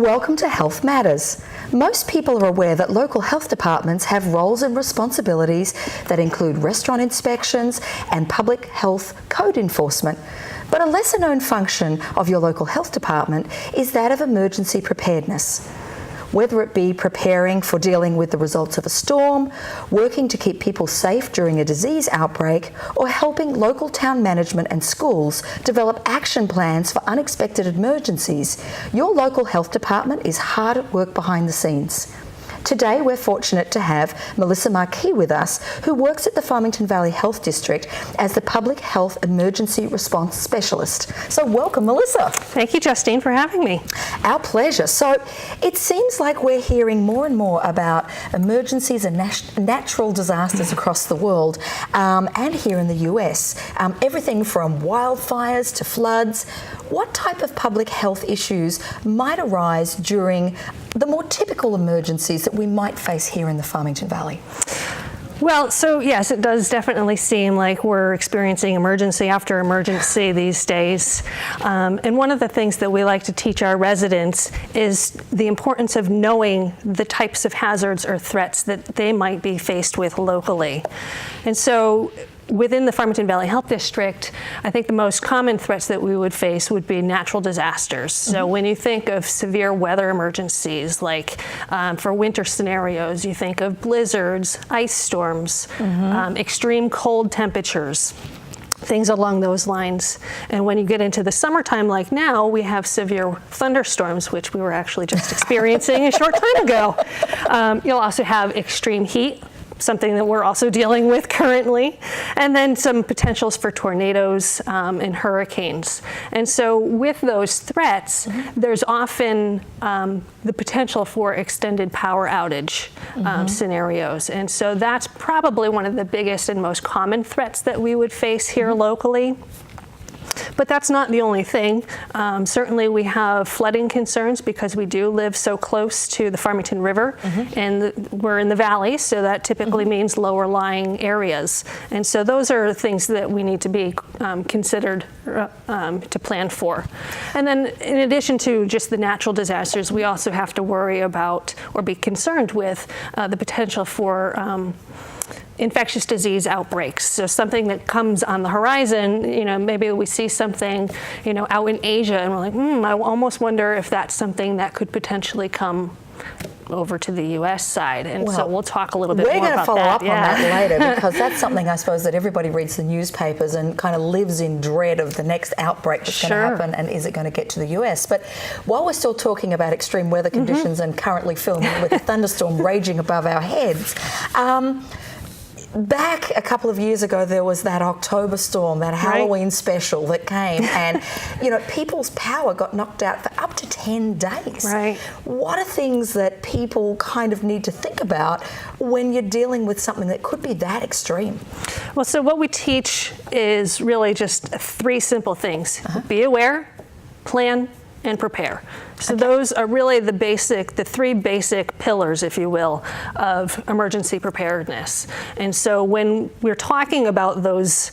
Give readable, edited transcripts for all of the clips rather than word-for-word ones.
Welcome to Health Matters. Most people are aware that local health departments have roles and responsibilities that include restaurant inspections and public health code enforcement. But a lesser known function of your local health department is that of emergency preparedness. Whether it be preparing for dealing with the results of a storm, working to keep people safe during a disease outbreak, or helping local town management and schools develop action plans for unexpected emergencies, your local health department is hard at work behind the scenes. Today we're fortunate to have Melissa Marquis with us, who works at the Farmington Valley Health District as the Public Health Emergency Response Specialist. So welcome, Melissa. Thank you, Justine, for having me. Our pleasure. So it seems like we're hearing more and more about emergencies and natural disasters across the world and here in the US. Everything from wildfires to floods. What type of public health issues might arise during the more typical emergencies that we might face here in the Farmington Valley? Well, so yes, it does definitely seem like we're experiencing emergency after emergency these days. And one of the things that we like to teach our residents is the importance of knowing the types of hazards or threats that they might be faced with locally. And so within the Farmington Valley Health District, I think the most common threats that we would face would be natural disasters. So when you think of severe weather emergencies, like for winter scenarios, you think of blizzards, ice storms, extreme cold temperatures, things along those lines. And when you get into the summertime like now, we have severe thunderstorms, which we were actually just experiencing a short time ago. You'll also have extreme heat, something that we're also dealing with currently, and then some potentials for tornadoes and hurricanes. And so with those threats, there's often the potential for extended power outage scenarios. And so that's probably one of the biggest and most common threats that we would face here locally. But that's not the only thing. Certainly we have flooding concerns because we do live so close to the Farmington River, and we're in the valley, so that typically means lower lying areas. And so those are things that we need to be considered to plan for. And then in addition to just the natural disasters, we also have to worry about or be concerned with the potential for infectious disease outbreaks. So something that comes on the horizon, maybe we see something, out in Asia and we're like, I almost wonder if that's something that could potentially come over to the U.S. side. And so we'll talk a little bit more about that. We're going to follow up on that later, because that's something I suppose that everybody reads the newspapers and kind of lives in dread of the next outbreak that's going to happen, and is it going to get to the U.S. But while we're still talking about extreme weather conditions and currently filming with a thunderstorm raging above our heads, back a couple of years ago, there was that October storm, that Halloween special that came, and people's power got knocked out for up to 10 days. What are things that people kind of need to think about when you're dealing with something that could be that extreme? Well, so what we teach is really just 3 simple things. Be aware, plan, and prepare. So those are really the 3 basic pillars, if you will, of emergency preparedness. And so when we're talking about those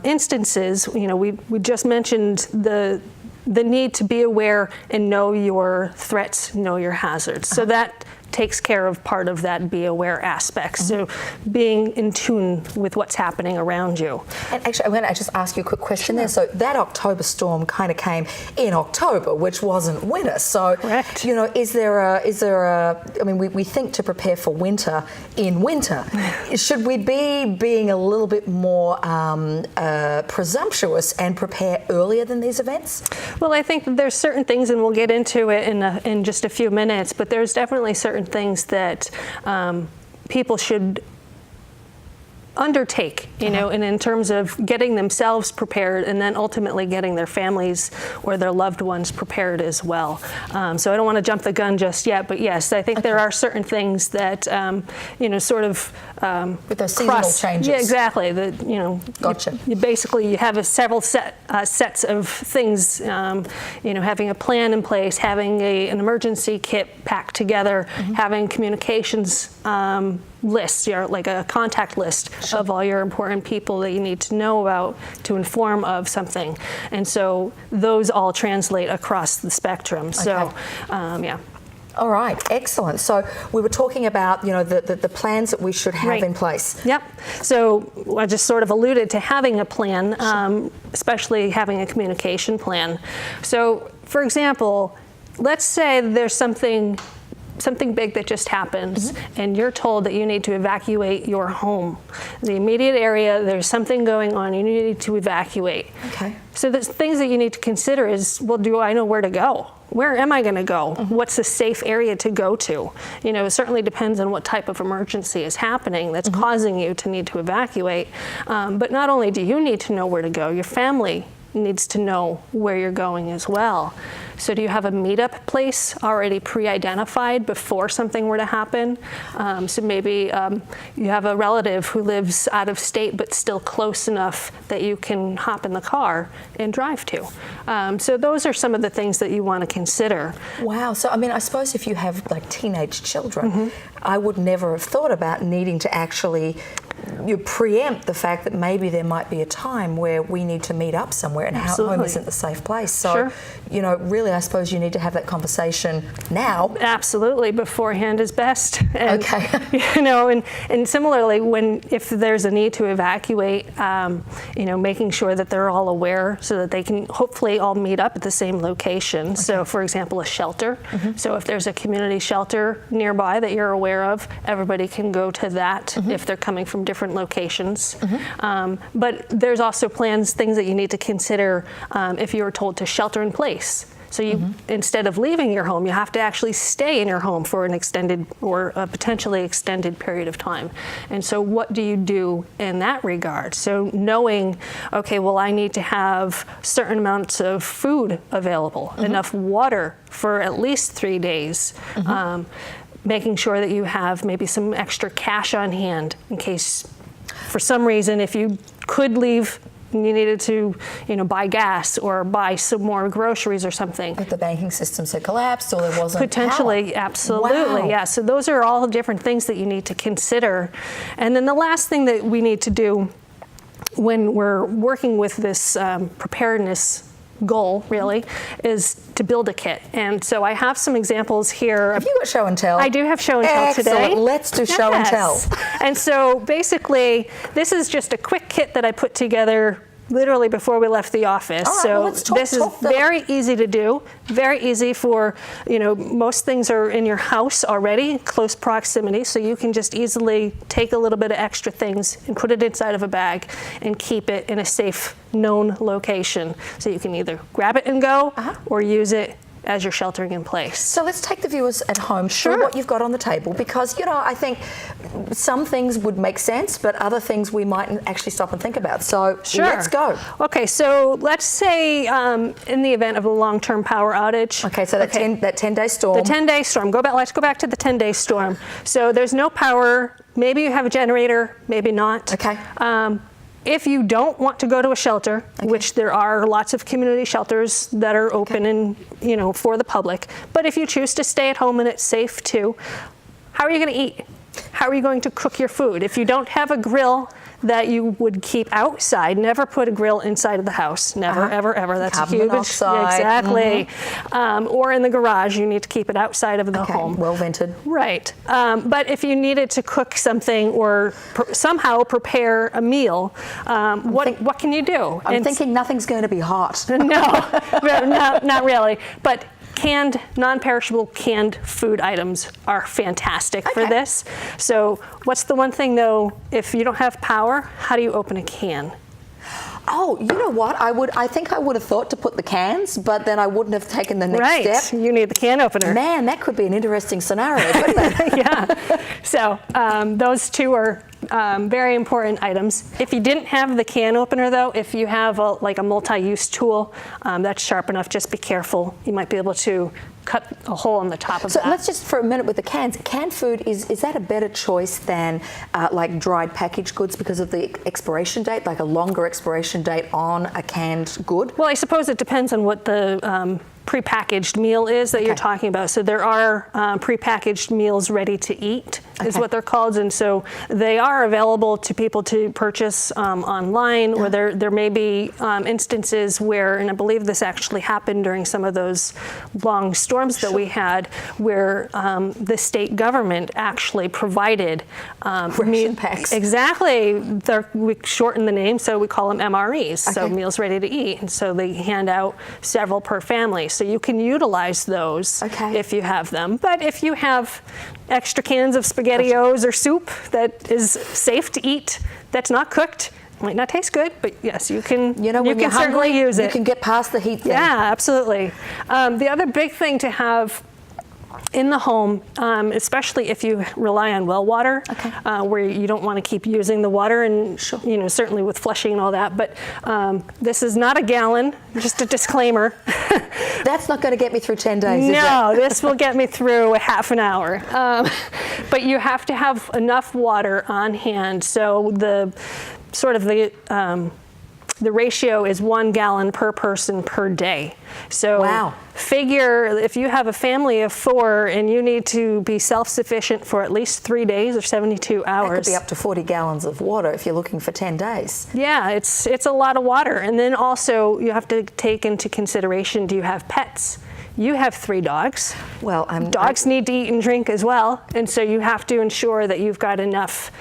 instances, we just mentioned the need to be aware and know your threats, know your hazards. So that takes care of part of that be aware aspect. So being in tune with what's happening around you. And actually, I'm going to just ask you a quick question there. So that October storm kind of came in October, which wasn't winter. So, is there a, I mean, we think to prepare for winter in winter. Should we be being a little bit more presumptuous and prepare earlier than these events? Well, I think that there's certain things, and we'll get into it in just a few minutes, but there's definitely certain things that people should undertake, and in terms of getting themselves prepared and then ultimately getting their families or their loved ones prepared as well. So I don't want to jump the gun just yet, but yes, I think there are certain things that, sort of with those seasonal changes. Yeah, exactly. Gotcha. You have several sets of things, having a plan in place, having an emergency kit packed together, having communications lists, like a contact list of all your important people that you need to know about to inform of something. And so those all translate across the spectrum. So, yeah. All right, excellent. So we were talking about, the plans that we should have in place. Yep. So I just sort of alluded to having a plan, especially having a communication plan. So, for example, let's say there's something big that just happens, and you're told that you need to evacuate your home. The immediate area, there's something going on, you need to evacuate. Okay. So the things that you need to consider is, well, do I know where to go? Where am I going to go? What's a safe area to go to? It certainly depends on what type of emergency is happening that's causing you to need to evacuate. But not only do you need to know where to go, your family needs to know where you're going as well. So do you have a meetup place already pre-identified before something were to happen? So maybe you have a relative who lives out of state but still close enough that you can hop in the car and drive to. So those are some of the things that you want to consider. Wow. So, I suppose if you have like teenage children, I would never have thought about needing to actually preempt the fact that maybe there might be a time where we need to meet up somewhere and home isn't the safe place. So, really, I suppose you need to have that conversation now. Absolutely, beforehand is best. And, okay. And similarly, if there's a need to evacuate, making sure that they're all aware so that they can hopefully all meet up at the same location. Okay. So, for example, a shelter. So if there's a community shelter nearby that you're aware of, everybody can go to that if they're coming from different locations. But there's also things that you need to consider if you were told to shelter in place. So you, instead of leaving your home, you have to actually stay in your home for an extended or a potentially extended period of time. And so what do you do in that regard? So knowing, okay, well, I need to have certain amounts of food available, enough water for at least 3 days. Making sure that you have maybe some extra cash on hand in case, for some reason, if you could leave, you needed to, buy gas or buy some more groceries or something. But the banking systems had collapsed, or there wasn't potentially power. Absolutely, wow. Yeah. So those are all different things that you need to consider. And then the last thing that we need to do when we're working with this preparedness goal really is to build a kit. And so I have some examples here. Have you got show and tell? I do have show and tell today. Let's do show and tell. And so basically this is just a quick kit that I put together literally before we left the office. All right, so well, this is very easy to do, very easy for, most things are in your house already, close proximity, so you can just easily take a little bit of extra things and put it inside of a bag and keep it in a safe, known location. So you can either grab it and go or use it as you're sheltering in place. So let's take the viewers at home through what you've got on the table, because, I think some things would make sense, but other things we might actually stop and think about. So let's go. Okay, so let's say in the event of a long-term power outage. Okay, so that 10-day storm. The 10-day storm. Let's go back to the 10-day storm. So there's no power. Maybe you have a generator, maybe not. Okay. If you don't want to go to a shelter, which there are lots of community shelters that are open and for the public, but if you choose to stay at home and it's safe too, how are you going to eat? How are you going to cook your food? If you don't have a grill that you would keep outside, never put a grill inside of the house. Never, ever, ever. That's Carbon huge. monoxide. Exactly. Or in the garage, you need to keep it outside of the home. Well vented. Right. But if you needed to cook something or somehow prepare a meal, what can you do? I'm thinking nothing's going to be hot. No, not really. But non-perishable canned food items are fantastic for this. So what's the one thing though, if you don't have power, how do you open a can? Oh, you know what? I think I would have thought to put the cans, but then I wouldn't have taken the next step. You need the can opener. Man, that could be an interesting scenario, couldn't it? Yeah. So those two are very important items. If you didn't have the can opener though, if you have a multi-use tool that's sharp enough, just be careful. You might be able to cut a hole in the top of that. So let's just, for a minute with the cans, canned food, is that a better choice than like dried packaged goods because of the expiration date, like a longer expiration date on a canned good? Well, I suppose it depends on what the prepackaged meal is that you're talking about. So there are prepackaged meals ready to eat is what they're called. And so they are available to people to purchase online, or there may be instances where, and I believe this actually happened during some of those long storms that we had, where the state government actually provided ration packs. Exactly. We shorten the name, so we call them MREs, so meals ready to eat. And so they hand out several per family. So you can utilize those if you have them. But if you have extra cans of SpaghettiOs or soup that is safe to eat, that's not cooked, might not taste good, but yes, you can. When you're certainly hungry, use it. You can get past the heat thing. Yeah, absolutely. The other big thing to have in the home, especially if you rely on well water, where you don't want to keep using the water, and certainly with flushing and all that. But this is not a gallon. Just a disclaimer. That's not going to get me through 10 days. No, this will get me through a half an hour. But you have to have enough water on hand. So the ratio is 1 gallon per person per day. So figure if you have a family of 4 and you need to be self-sufficient for at least 3 days or 72 hours. That could be up to 40 gallons of water if you're looking for 10 days. Yeah, it's a lot of water. And then also you have to take into consideration, do you have pets? You have 3 dogs. Well, dogs need to eat and drink as well, and so you have to ensure that you've got enough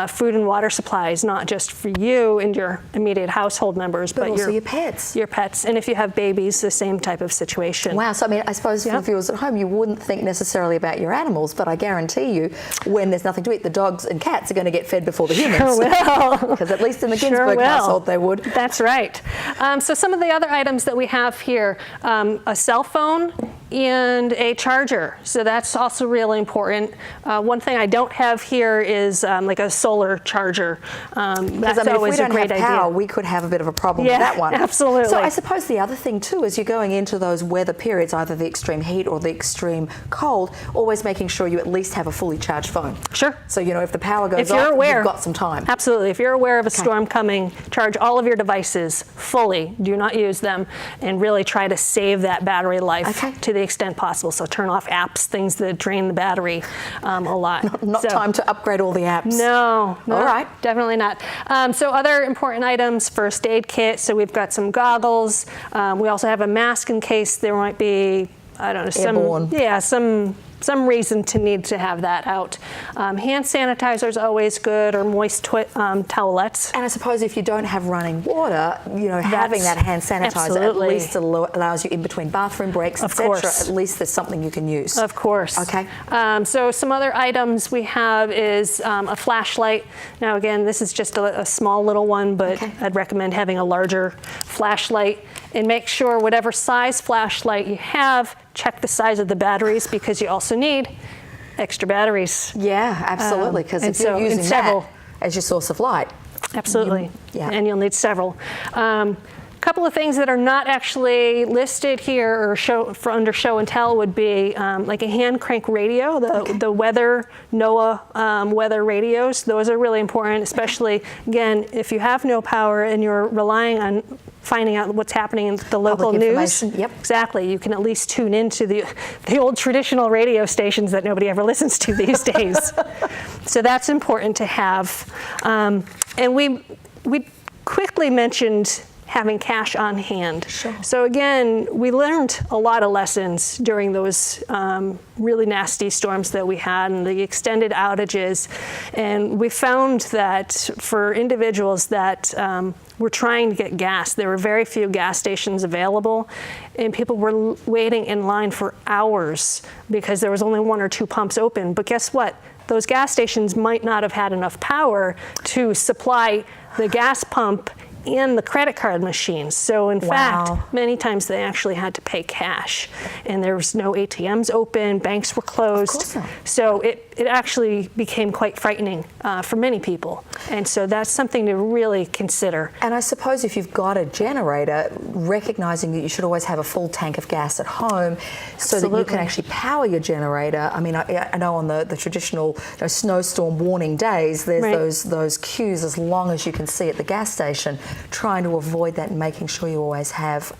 food and water supplies, not just for you and your immediate household members, but also your pets. Your pets, and if you have babies, the same type of situation. Wow. So I suppose for the viewers at home, you wouldn't think necessarily about your animals, but I guarantee you, when there's nothing to eat, the dogs and cats are going to get fed before the humans. Sure will. Because at least in the Ginsburg household, they would. That's right. So some of the other items that we have here, a cell phone and a charger. So that's also really important. One thing I don't have here is like a solar charger. That's always a great idea. If we don't have power, we could have a bit of a problem with that one. Absolutely. So I suppose the other thing too is you're going into those weather periods, either the extreme heat or the extreme cold, always making sure you at least have a fully charged phone. Sure. So if the power goes off, you've got some time. Absolutely. If you're aware of a storm coming, charge all of your devices fully. Do not use them, and really try to save that battery life to the extent possible. So turn off apps, things that drain the battery a lot. Not time to upgrade all the apps. No, all right. Definitely not. So other important items, first aid kit. So we've got some goggles. We also have a mask in case there might be, I don't know, some reason to need to have that out. Hand sanitizer is always good, or moist towelettes. And I suppose if you don't have running water, having that hand sanitizer at least allows you in between bathroom breaks, etc. At least there's something you can use. Of course. Okay. So some other items we have is a flashlight. Now again, this is just a small little one, but I'd recommend having a larger flashlight. And make sure whatever size flashlight you have, check the size of the batteries, because you also need extra batteries. Yeah, absolutely, because if you're using that as your source of light. Absolutely, and you'll need several. Couple of things that are not actually listed here or under show and tell would be like a hand crank radio, the weather, NOAA weather radios. Those are really important, especially, again, if you have no power and you're relying on finding out what's happening in the local news. Exactly. You can at least tune into the old traditional radio stations that nobody ever listens to these days. So that's important to have. And we quickly mentioned having cash on hand. Sure. So again, we learned a lot of lessons during those really nasty storms that we had and the extended outages. And we found that for individuals that were trying to get gas, there were very few gas stations available, and people were waiting in line for hours because there was only 1 or 2 pumps open. But guess what? Those gas stations might not have had enough power to supply the gas pump and the credit card machines. So in fact, many times they actually had to pay cash, and there was no ATMs open, banks were closed. Of course not. So it actually became quite frightening for many people. And so that's something to really consider. And I suppose if you've got a generator, recognizing that you should always have a full tank of gas at home so that you can actually power your generator. I mean, I know on the traditional snowstorm warning days, there's those queues as long as you can see at the gas station, trying to avoid that and making sure you always have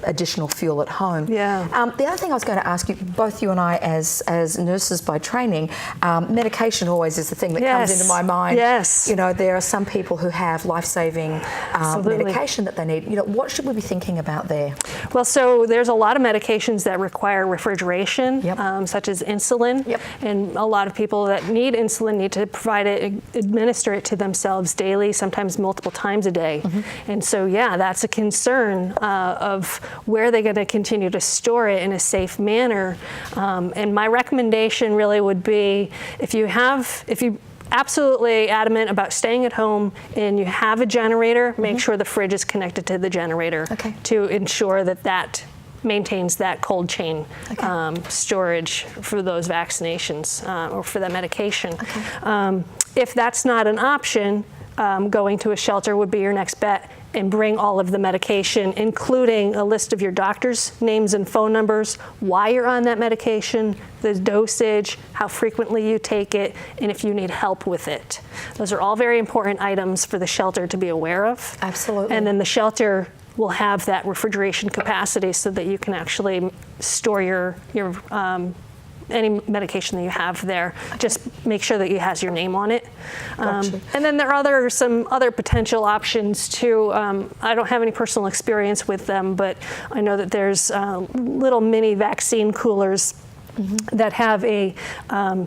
additional fuel at home. Yeah. The other thing I was going to ask you, both you and I as nurses by training, medication always is the thing that comes into my mind. Yes. You know, there are some people who have life-saving medication that they need. You know, what should we be thinking about there? Well, so there's a lot of medications that require refrigeration, such as insulin, and a lot of people that need insulin need to provide it, administer it to themselves daily, sometimes multiple times a day. And so, yeah, that's a concern of where they're going to continue to store it in a safe manner. And my recommendation really would be, if you absolutely adamant about staying at home and you have a generator, make sure the fridge is connected to the generator to ensure that maintains that cold chain storage for those vaccinations or for that medication. If that's not an option, going to a shelter would be your next bet, and bring all of the medication, including a list of your doctor's names and phone numbers, why you're on that medication, the dosage, how frequently you take it, and if you need help with it. Those are all very important items for the shelter to be aware of. Absolutely. And then the shelter will have that refrigeration capacity so that you can actually store your any medication that you have there. Just make sure that it has your name on it. And then there are some other potential options too. I don't have any personal experience with them, but I know that there's little mini vaccine coolers that have a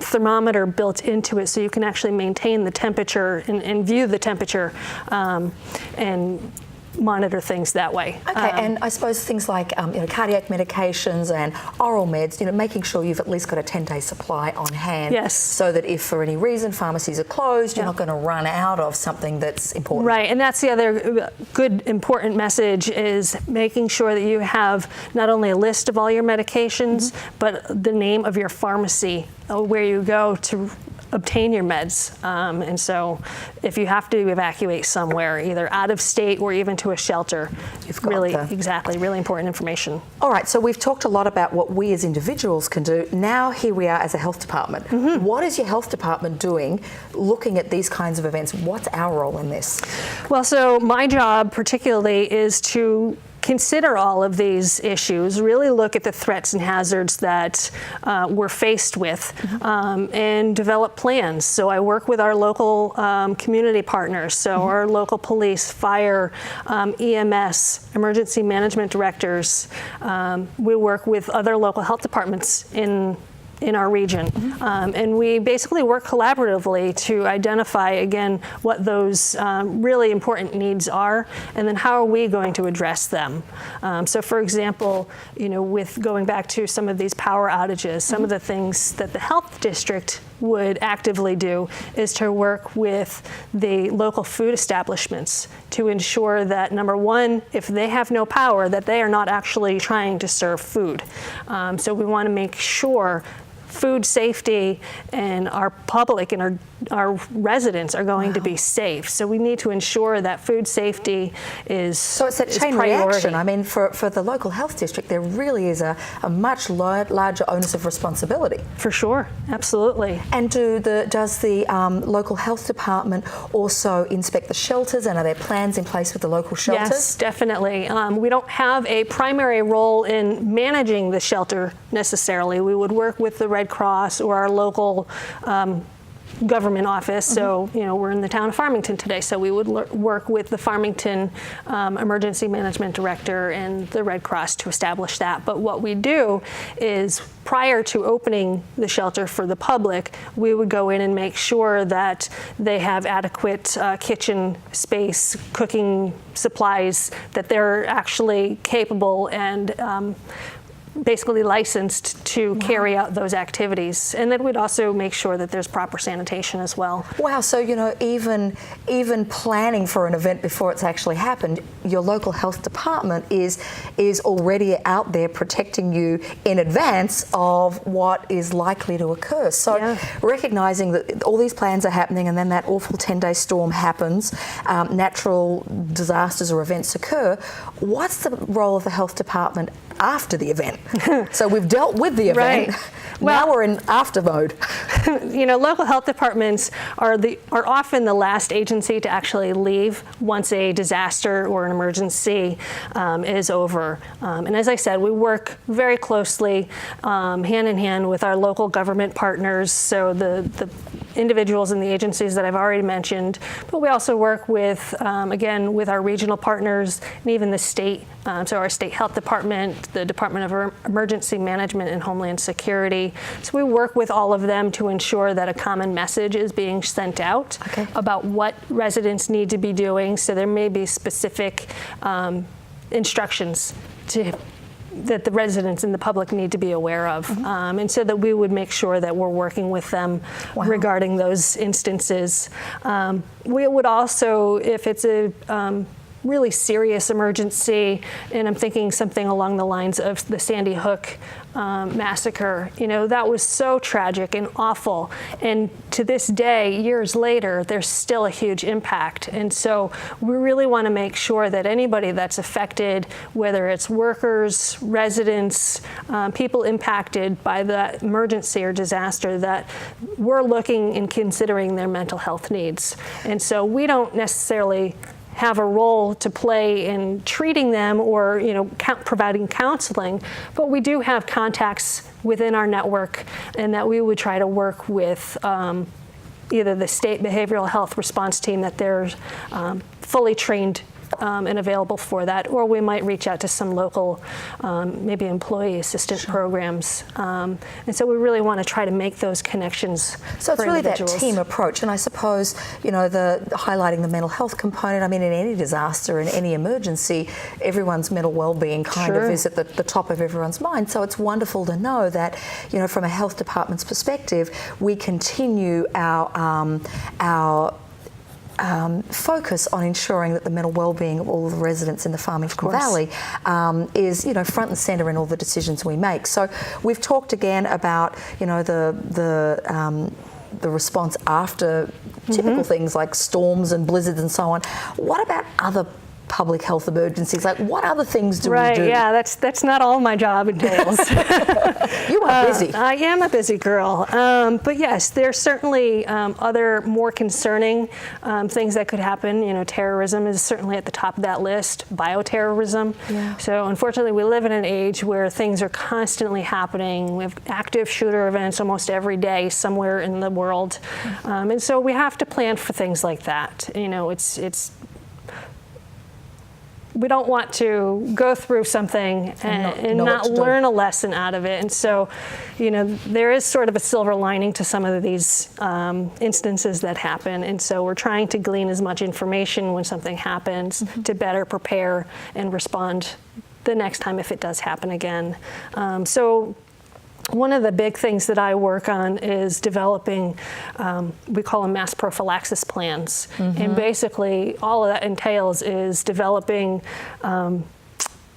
thermometer built into it, so you can actually maintain the temperature and view the temperature and monitor things that way. Okay, and I suppose things like cardiac medications and oral meds, making sure you've at least got a 10-day supply on hand. Yes. So that if for any reason pharmacies are closed, you're not going to run out of something that's important. Right, and that's the other good important message, is making sure that you have not only a list of all your medications, but the name of your pharmacy where you go to obtain your meds. And so if you have to evacuate somewhere, either out of state or even to a shelter, you've got really important information. All right, so we've talked a lot about what we as individuals can do. Now here we are as a health department. What is your health department doing looking at these kinds of events? What's our role in this? Well, so my job particularly is to consider all of these issues, really look at the threats and hazards that we're faced with, and develop plans. So I work with our local community partners, so our local police, fire, EMS, emergency management directors. We work with other local health departments in our region. And we basically work collaboratively to identify, again, what those really important needs are, and then how are we going to address them. So for example, with going back to some of these power outages, some of the things that the health district would actively do is to work with the local food establishments to ensure that, number one, if they have no power, that they are not actually trying to serve food. So we want to make sure food safety and our public and our residents are going to be safe. So we need to ensure that food safety is So it's that chain reaction. I mean, for the local health district, there really is a much larger onus of responsibility. For sure, absolutely. And does the local health department also inspect the shelters, and are there plans in place with the local shelters? Yes, definitely. We don't have a primary role in managing the shelter necessarily. We would work with the Red Cross or our local government office. So, we're in the town of Farmington today, so we would work with the Farmington emergency management director and the Red Cross to establish that. But what we do is, prior to opening the shelter for the public, we would go in and make sure that they have adequate kitchen space, cooking supplies, that they're actually capable and basically licensed to carry out those activities. And then we'd also make sure that there's proper sanitation as well. Wow, so even planning for an event before it's actually happened, your local health department is already out there protecting you in advance of what is likely to occur. So recognizing that all these plans are happening, and then that awful 10-day storm happens, natural disasters or events occur, what's the role of the health department after the event. So we've dealt with the event. Right. Now we're in after mode. Local health departments are often the last agency to actually leave once a disaster or an emergency is over. And as I said, we work very closely hand in hand with our local government partners, so the individuals and the agencies that I've already mentioned, but we also work with, again, with our regional partners and even the state, so our state health department, the Department of Emergency Management and Homeland Security. So we work with all of them to ensure that a common message is being sent out about what residents need to be doing. So there may be specific instructions that the residents and the public need to be aware of. And so that we would make sure that we're working with them regarding those instances. We would also, if it's a really serious emergency, and I'm thinking something along the lines of the Sandy Hook massacre, that was so tragic and awful. And to this day, years later, there's still a huge impact. And so we really want to make sure that anybody that's affected, whether it's workers, residents, people impacted by the emergency or disaster, that we're looking and considering their mental health needs. And so we don't necessarily have a role to play in treating them or providing counseling, but we do have contacts within our network, and that we would try to work with either the state behavioral health response team, that they're fully trained and available for that, or we might reach out to some local maybe employee assistance programs. And so we really want to try to make those connections. So it's really that team approach, and I suppose the highlighting the mental health component. I mean, in any disaster, in any emergency, everyone's mental well-being kind of is at the top of everyone's mind. So it's wonderful to know that from a health department's perspective, we continue our focus on ensuring that the mental well-being of all the residents in the Farmington Valley is, front and centre in all the decisions we make. So we've talked again about, the response after typical things like storms and blizzards and so on. What about other public health emergencies? Like, what other things do we do? Right, yeah, that's not all my job entails. You are busy. I am a busy girl. But yes, there's certainly other more concerning things that could happen. Terrorism is certainly at the top of that list, bioterrorism. Yeah. So unfortunately, we live in an age where things are constantly happening. We have active shooter events almost every day somewhere in the world. And so we have to plan for things like that. We don't want to go through something and not learn a lesson out of it. And so, there is sort of a silver lining to some of these instances that happen. And so we're trying to glean as much information when something happens to better prepare and respond the next time if it does happen again. So one of the big things that I work on is developing, we call them mass prophylaxis plans. And basically all of that entails is developing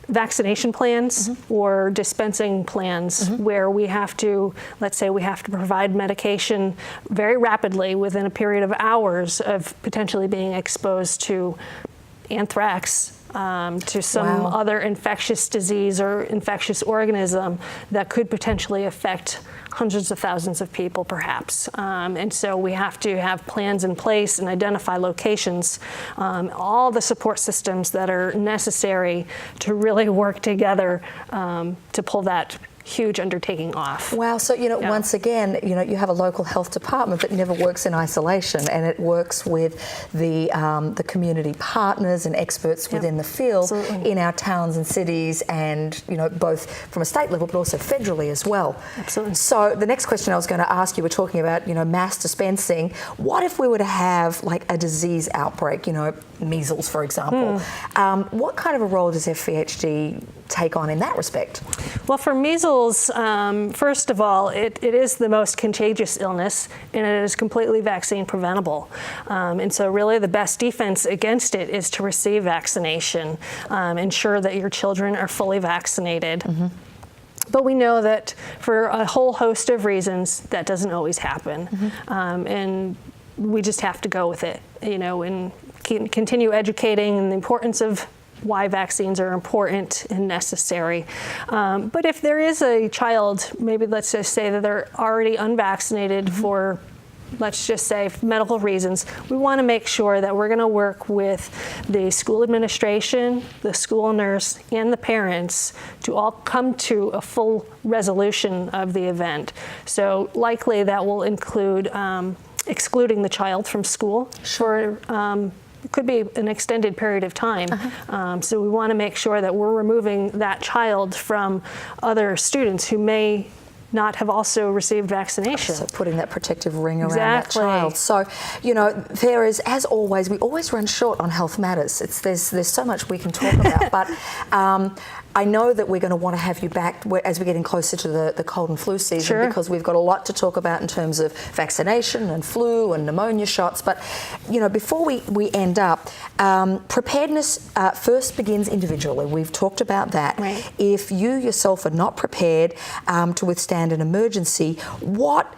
vaccination plans or dispensing plans where we have to, let's say we have to provide medication very rapidly within a period of hours of potentially being exposed to anthrax, to some other infectious disease or infectious organism that could potentially affect hundreds of thousands of people perhaps. And so we have to have plans in place and identify locations, all the support systems that are necessary to really work together to pull that huge undertaking off. Wow, so once again, you have a local health department that never works in isolation, and it works with the community partners and experts within the field in our towns and cities, and both from a state level but also federally as well. Absolutely. So the next question I was going to ask you, we're talking about mass dispensing. What if we were to have like a disease outbreak, measles for example? What kind of a role does FVHD take on in that respect? Well, for measles, first of all, it is the most contagious illness, and it is completely vaccine preventable. And so really the best defense against it is to receive vaccination. Ensure that your children are fully vaccinated. But we know that for a whole host of reasons, that doesn't always happen. And we just have to go with it, and continue educating on the importance of why vaccines are important and necessary. But if there is a child, maybe let's just say that they're already unvaccinated for, let's just say, medical reasons, we want to make sure that we're going to work with the school administration, the school nurse, and the parents to all come to a full resolution of the event. So likely that will include excluding the child from school for it could be an extended period of time. So we want to make sure that we're removing that child from other students who may not have also received vaccination. So putting that protective ring around that child. So, you know, there is, as always, we always run short on health matters. There's so much we can talk about, but I know that we're going to want to have you back as we're getting closer to the cold and flu season, because we've got a lot to talk about in terms of vaccination and flu and pneumonia shots. But, you know, before we end up, preparedness first begins individually. We've talked about that. Right. If you yourself are not prepared to withstand an emergency, what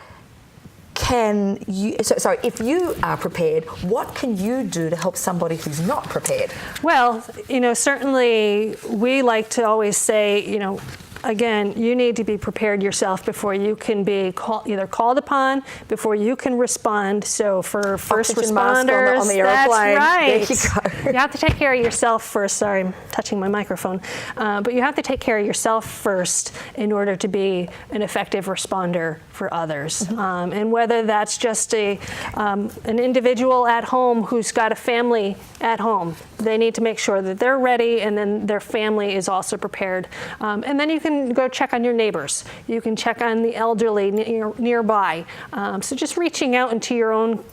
can you, if you are prepared, what can you do to help somebody who's not prepared? Well, you know, certainly we like to always say, you know, again, you need to be prepared yourself before you can be either called upon, before you can respond. So for first Oxygen responders, mask on the airplane. that's right. There you go. You have to take care of yourself first. Sorry, I'm touching my microphone. But you have to take care of yourself first in order to be an effective responder for others. And whether that's just an individual at home who's got a family at home, they need to make sure that they're ready, and then their family is also prepared. And then you can go check on your neighbors. You can check on the elderly nearby. So just reaching out into your own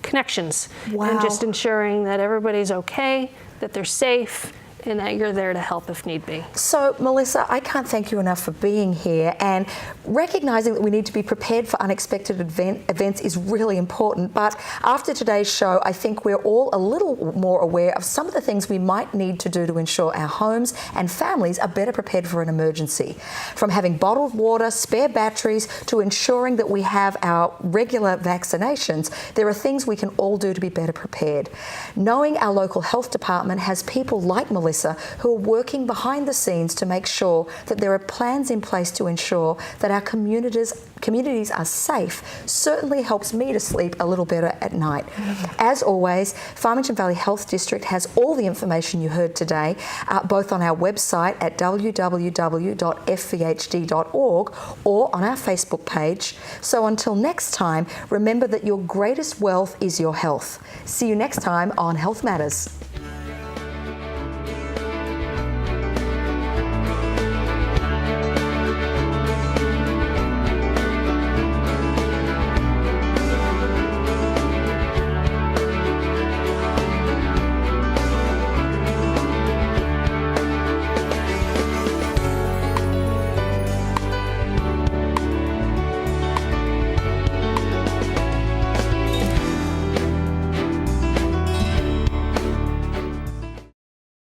connections and just ensuring that everybody's okay, that they're safe, and that you're there to help if need be. So, Melissa, I can't thank you enough for being here, and recognizing that we need to be prepared for unexpected events is really important. But after today's show, I think we're all a little more aware of some of the things we might need to do to ensure our homes and families are better prepared for an emergency. From having bottled water, spare batteries, to ensuring that we have our regular vaccinations, there are things we can all do to be better prepared. Knowing our local health department has people like Melissa who are working behind the scenes to make sure that there are plans in place to ensure that our communities are safe certainly helps me to sleep a little better at night. As always, Farmington Valley Health District has all the information you heard today, both on our website at www.fvhd.org or on our Facebook page. So until next time, remember that your greatest wealth is your health. See you next time on Health Matters.